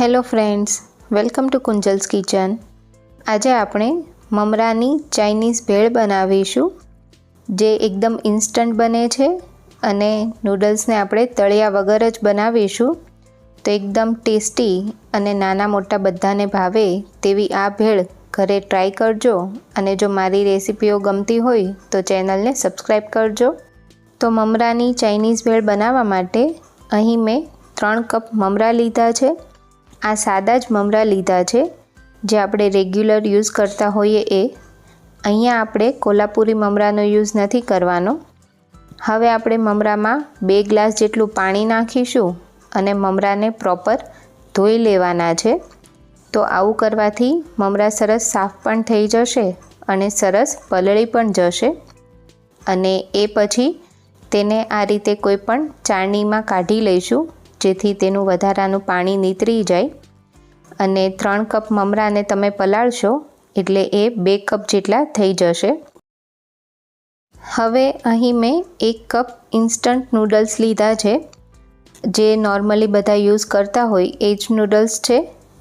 Hello friends, welcome to Kunjal's kitchen. આજે આપણે મમરાની Chinese ભેળ બનાવીશું, જે એકદમ ઇન્સ્ટન્ટ બને છે અને નૂડલ્સને આપણે તળ્યા વગર જ બનાવીશું. તો એકદમ ટેસ્ટી અને નાના મોટા બધાને ભાવે તેવી આ ભેળ ઘરે ટ્રાય કરજો. અને જો મારી રેસિપીઓ ગમતી હોય તો ચેનલને સબસ્ક્રાઈબ કરજો. તો મમરાની ચાઇનીઝ ભેળ બનાવવા માટે અહીં મેં 3 કપ મમરા લીધા છે. આ સાદા જ મમરા લીધા છે, જે આપણે રેગ્યુલર યુઝ કરતા હોઈએ એ. અહીંયા આપણે કોલ્હાપુરી મમરાનો યુઝ નથી કરવાનો. હવે આપણે મમરામાં 2 ગ્લાસ જેટલું પાણી નાખીશું અને મમરાને પ્રોપર ધોઈ લેવાના છે. તો આવું કરવાથી મમરા સરસ સાફ પણ થઈ જશે અને સરસ પલળી પણ જશે. અને એ પછી તેને આ રીતે કોઈ પણ ચાળણીમાં કાઢી લઈશું, જેથી તેનું વધારાનું પાણી નીતરી જાય. અને 3 કપ મમરાને તમે પલાળશો એટલે એ 2 કપ જેટલા થઈ જશે. હવે અહીં મેં 1 કપ ઇન્સ્ટન્ટ નૂડલ્સ લીધા છે, જે નોર્મલી બધા યુઝ કરતા હોય એ જ નૂડલ્સ છે.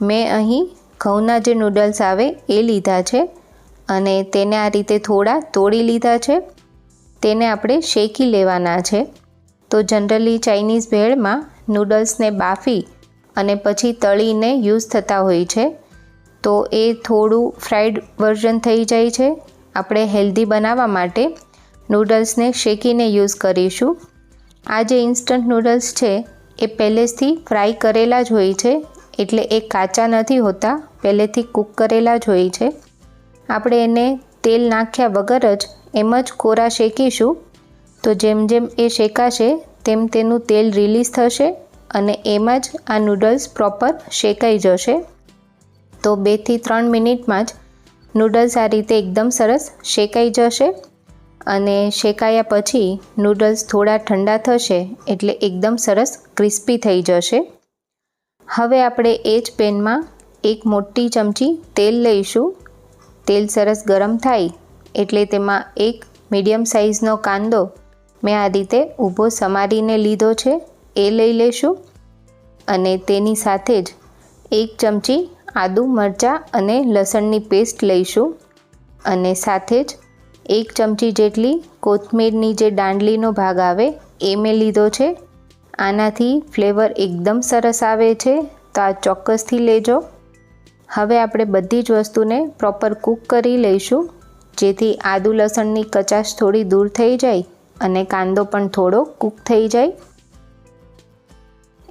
મેં અહીં ઘઉંના જે નૂડલ્સ આવે એ લીધા છે અને તેને આ રીતે થોડા તોડી લીધા છે. તેને આપણે શેકી લેવાના છે. તો જનરલી ચાઇનીઝ ભેળમાં નૂડલ્સને બાફી અને પછી તળીને યુઝ થતા હોય છે, તો એ થોડું ફ્રાઈડ વર્ઝન થઈ જાય છે. આપણે હેલ્ધી બનાવવા માટે નૂડલ્સને શેકીને યુઝ કરીશું. આ જે ઇન્સ્ટન્ટ નૂડલ્સ છે એ પહેલેથી ફ્રાય કરેલા જ હોય છે, એટલે એ કાચા નથી હોતા, પહેલેથી કૂક કરેલા જ હોય છે. આપણે એને તેલ નાખ્યા વગર જ એમ જ કોરા શેકીશું. તો જેમ જેમ એ શેકાશે તેમ તેનું તેલ રિલીઝ થશે અને એમાં જ આ નૂડલ્સ પ્રોપર શેકાઈ જશે. તો 2 થી 3 મિનિટમાં જ નૂડલ્સ આ રીતે એકદમ સરસ શેકાઈ જશે. અને શેકાયા પછી નૂડલ્સ થોડા ઠંડા થશે એટલે એકદમ સરસ ક્રિસ્પી થઈ જશે. હવે આપણે એ જ પેનમાં 1 મોટી ચમચી તેલ લઈશું. તેલ સરસ ગરમ થાય એટલે તેમાં 1 મીડિયમ સાઇઝનો કાંદો મેં આ રીતે ઊભો સમારીને લીધો છે, એ લઈ લઈશું. અને તેની સાથે જ 1 ચમચી આદુ મરચાં અને લસણની પેસ્ટ લઈશું. અને સાથે જ 1 ચમચી જેટલી કોથમીરની જે દાંડલીનો ભાગ આવે એ મેં લીધો છે. આનાથી ફ્લેવર એકદમ સરસ આવે છે, તો આ ચોક્કસથી લેજો. હવે આપણે બધી જ વસ્તુને પ્રોપર કૂક કરી લઈશું, જેથી આદુ લસણની કચાશ થોડી દૂર થઈ જાય અને કાંદો પણ થોડો કૂક થઈ જાય.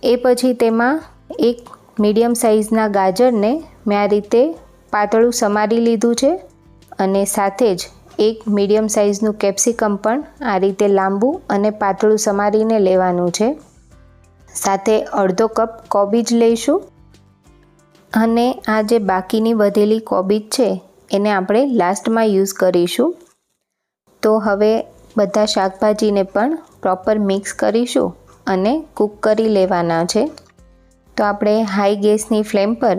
એ પછી તેમાં 1 મીડિયમ સાઇઝના ગાજરને મેં આ રીતે પાતળું સમારી લીધું છે. અને સાથે જ 1 મીડિયમ સાઇઝનું કેપ્સિકમ પણ આ રીતે લાંબુ અને પાતળું સમારીને લેવાનું છે. સાથે અડધો કપ કોબીજ લઈશું. અને આ જે બાકીની વધેલી કોબીજ છે એને આપણે લાસ્ટમાં યુઝ કરીશું. તો હવે બધા શાકભાજીને પણ પ્રોપર મિક્સ કરીશું અને કૂક કરી લેવાના છે. તો આપણે હાઈ ગેસની ફ્લેમ પર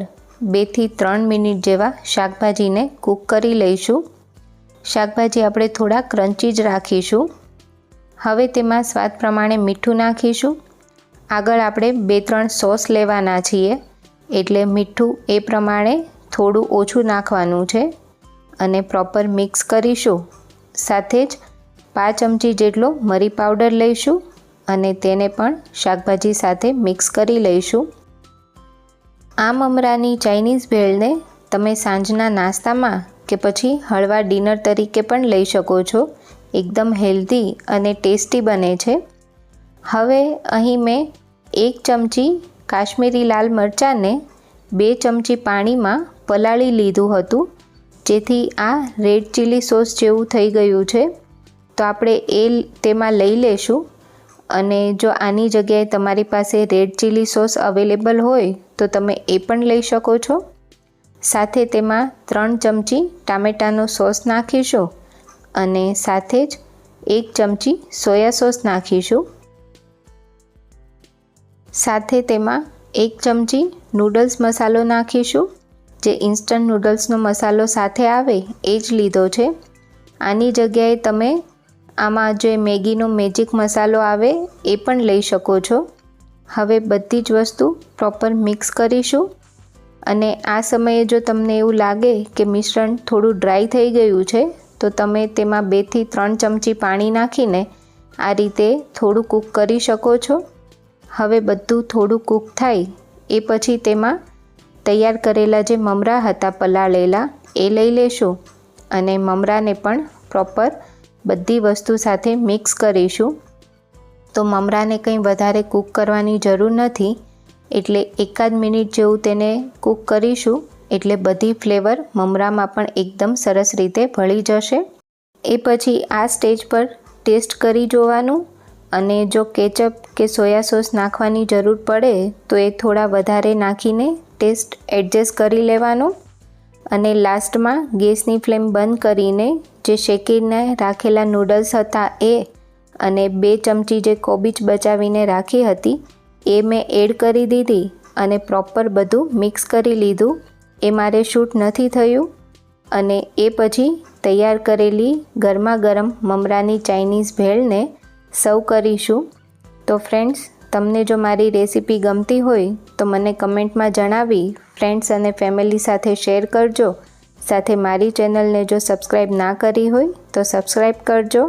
2 થી 3 મિનિટ જેવા શાકભાજીને કૂક કરી લઈશું. શાકભાજી આપણે થોડા ક્રન્ચી જ રાખીશું. હવે તેમાં સ્વાદ પ્રમાણે મીઠું નાખીશું. આગળ આપણે 2-3 સોસ લેવાના છીએ, એટલે મીઠું એ પ્રમાણે થોડું ઓછું નાખવાનું છે. અને પ્રોપર મિક્સ કરીશું. સાથે જ 5 ચમચી જેટલો મરી પાવડર લઈશું અને તેને પણ શાકભાજી સાથે મિક્સ કરી લઈશું. આ મમરાની ચાઇનીઝ ભેળને તમે સાંજના નાસ્તામાં કે પછી હળવા ડિનર તરીકે પણ લઈ શકો છો. એકદમ હેલ્ધી અને ટેસ્ટી બને છે. હવે અહીં મેં 1 ચમચી કાશ્મીરી લાલ મરચાંને 2 ચમચી પાણીમાં પલાળી લીધું હતું, જેથી આ રેડ ચીલી સોસ જેવું થઈ ગયું છે. તો આપણે એ તેમાં લઈ લેશું. અને જો આની જગ્યાએ તમારી પાસે રેડ ચીલી સોસ અવેલેબલ હોય તો તમે એ પણ લઈ શકો છો. સાથે તેમાં 3 ચમચી ટામેટાનો સોસ નાખીશું અને સાથે જ 1 ચમચી સોયા સોસ નાખીશું. સાથે તેમાં 1 ચમચી નૂડલ્સ મસાલો નાખીશું. જે ઇન્સ્ટન્ટ નૂડલ્સનો મસાલો સાથે આવે એ જ લીધો છે. આની જગ્યાએ તમે આમાં જે મેગીનો મેજિક મસાલો આવે એ પણ લઈ શકો છો. હવે બધી જ વસ્તુ પ્રોપર મિક્સ કરીશું. અને આ સમયે જો તમને એવું લાગે કે મિશ્રણ થોડું ડ્રાય થઈ ગયું છે તો તમે તેમાં 2 થી 3 ચમચી પાણી નાખીને આ રીતે થોડું કૂક કરી શકો છો। હવે બધું થોડું કૂક થાય એ પછી તેમાં તૈયાર કરેલા જે મમરા હતા પલાળેલા એ લઈ લેશું અને મમરાને પણ પ્રોપર બધી વસ્તુ સાથે મિક્સ કરીશું। તો મમરાને કંઈ વધારે કૂક કરવાની જરૂર નથી, એટલે 1 મિનિટ જેવું તેને કૂક કરીશું એટલે બધી ફ્લેવર મમરામાં પણ એકદમ સરસ રીતે ભળી જશે। એ પછી આ સ્ટેજ પર ટેસ્ટ કરી જોવાનું અને જો કેચઅપ કે સોયા સોસ નાખવાની જરૂર પડે તો એ થોડા વધારે નાખીને ટેસ્ટ એડજસ્ટ કરી લેવાનો। અને લાસ્ટમાં ગેસની ફ્લેમ બંધ કરીને જે શેકીને રાખેલા નૂડલ્સ હતા એ અને 2 ચમચી જે કોબીજ બચાવીને રાખી હતી એ મેં એડ કરી દીધી અને પ્રોપર બધું મિક્સ કરી લીધું। એ મારે શૂટ નથી થયું અને એ પછી તૈયાર કરેલી ગરમા ગરમ મમરાની ચાઇનીઝ ભેળને સર્વ કરીશું। તો ફ્રેન્ડ્સ, તમને જો મારી રેસીપી ગમતી હોય તો મને કમેન્ટમાં જણાવી ફ્રેન્ડ્સ અને ફેમિલી સાથે શેર કરજો। સાથે મારી ચેનલને જો સબસ્ક્રાઈબ ના કરી હોય તો સબસ્ક્રાઈબ કરજો।